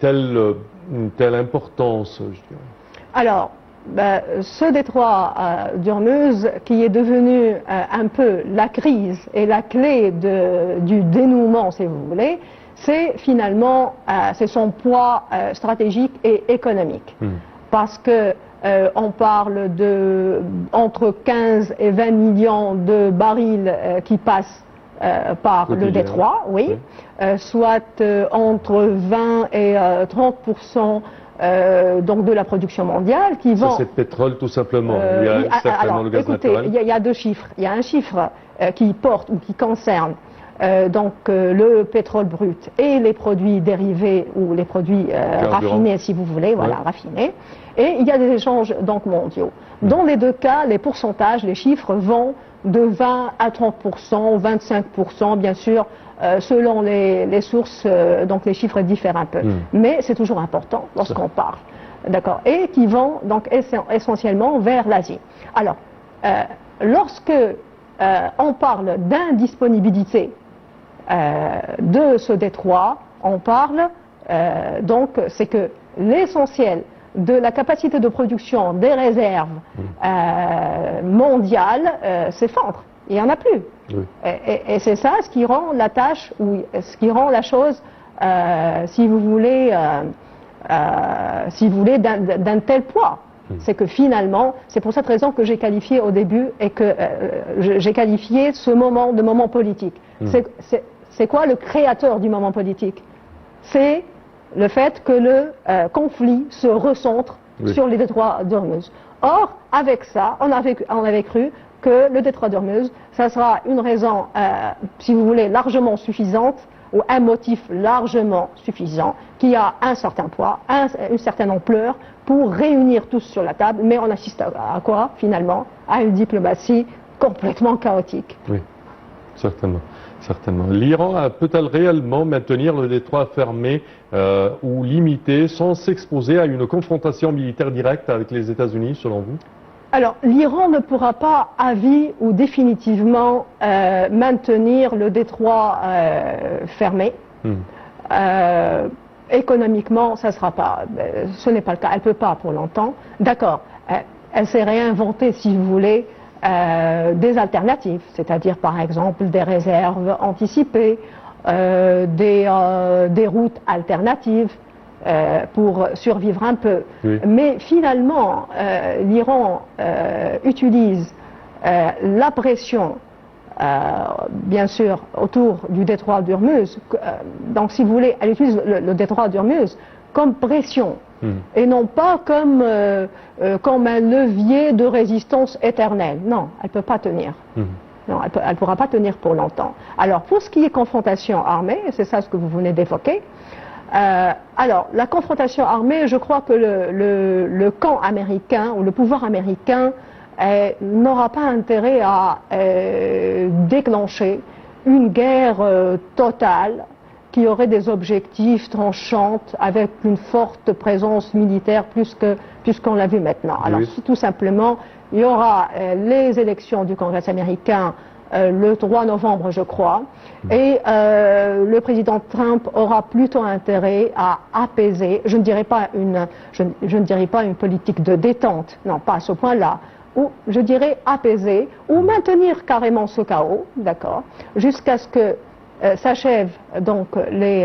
une telle importance, je dirais? Alors, ce détroit d'Ormuz, qui est devenu un peu la crise et la clé du dénouement, si vous voulez, c'est finalement c'est son poids stratégique et économique. Parce que on parle de entre 15 et 20 millions de barils qui passent par le détroit, oui, soit entre 20 et 30% donc de la production mondiale qui vend. Ça, c'est le pétrole tout simplement. Il y a certainement le gaz naturel. Il y a deux chiffres. Il y a un chiffre qui porte ou qui concerne donc le pétrole brut et les produits dérivés ou les produits raffinés, si vous voulez, voilà, raffinés. Et il y a des échanges donc mondiaux. Dans les deux cas, les pourcentages, les chiffres vont de 20 à 30%, 25%, bien sûr, selon les sources, donc les chiffres diffèrent un peu. Mais c'est toujours important lorsqu'on parle. D'accord. Et qui vont donc essentiellement vers l'Asie. Alors, lorsque on parle d'indisponibilité de ce détroit, on parle donc c'est que l'essentiel de la capacité de production des réserves mondiales s'effondre. Il n'y en a plus. Oui. Et c'est ça ce qui rend la tâche, ou ce qui rend la chose, si vous voulez, d'un tel poids. C'est que finalement, c'est pour cette raison que j'ai qualifié au début et que j'ai qualifié ce moment de moment politique. C'est quoi le créateur du moment politique? C'est le fait que le conflit se recentre sur les détroits d'Ormuz. Or, avec ça, on avait cru que le détroit d'Ormuz, ça sera une raison, si vous voulez, largement suffisante, ou un motif largement suffisant, qui a un certain poids, une certaine ampleur, pour réunir tous sur la table, mais on assiste à quoi, finalement? À une diplomatie complètement chaotique. Oui, certainement. Certainement. L'Iran peut-elle réellement maintenir le détroit fermé ou limité sans s'exposer à une confrontation militaire directe avec les États-Unis, selon vous? Alors, l'Iran ne pourra pas à vie ou définitivement maintenir le détroit fermé. Économiquement, ça sera pas, ce n'est pas le cas. Elle ne peut pas pour longtemps. D'accord. Elle s'est réinventée, si vous voulez, des alternatives, c'est-à-dire par exemple des réserves anticipées, des routes alternatives pour survivre un peu. Oui. Mais finalement, l'Iran utilise la pression, bien sûr, autour du détroit d'Ormuz. Donc, si vous voulez, elle utilise le détroit d'Ormuz comme pression. Et non pas comme un levier de résistance éternelle. Non, elle ne peut pas tenir. Non, elle ne pourra pas tenir pour longtemps. Alors, pour ce qui est confrontation armée, c'est ça ce que vous venez d'évoquer, alors, la confrontation armée, je crois que le camp américain, ou le pouvoir américain, n'aura pas intérêt à déclencher une guerre totale, qui aurait des objectifs tranchants avec une forte présence militaire plus qu'on l'a vu maintenant. Alors tout simplement, il y aura les élections du Congrès américain le 3 novembre, je crois, et le président Trump aura plutôt intérêt à apaiser, je ne dirais pas une politique de détente, non, pas à ce point-là, ou je dirais apaiser, ou maintenir carrément ce chaos, d'accord, jusqu'à ce que s'achèvent donc les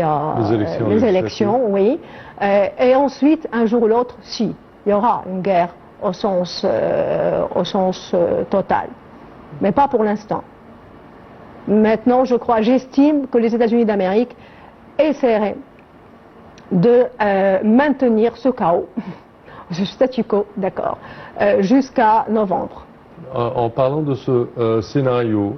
élections, oui, et ensuite, un jour ou l'autre, si, il y aura une guerre au sens total, mais pas pour l'instant. Maintenant, j'estime que les États-Unis d'Amérique essaieraient de maintenir ce chaos, ce statu quo, d'accord, jusqu'à novembre. En parlant de ce scénario,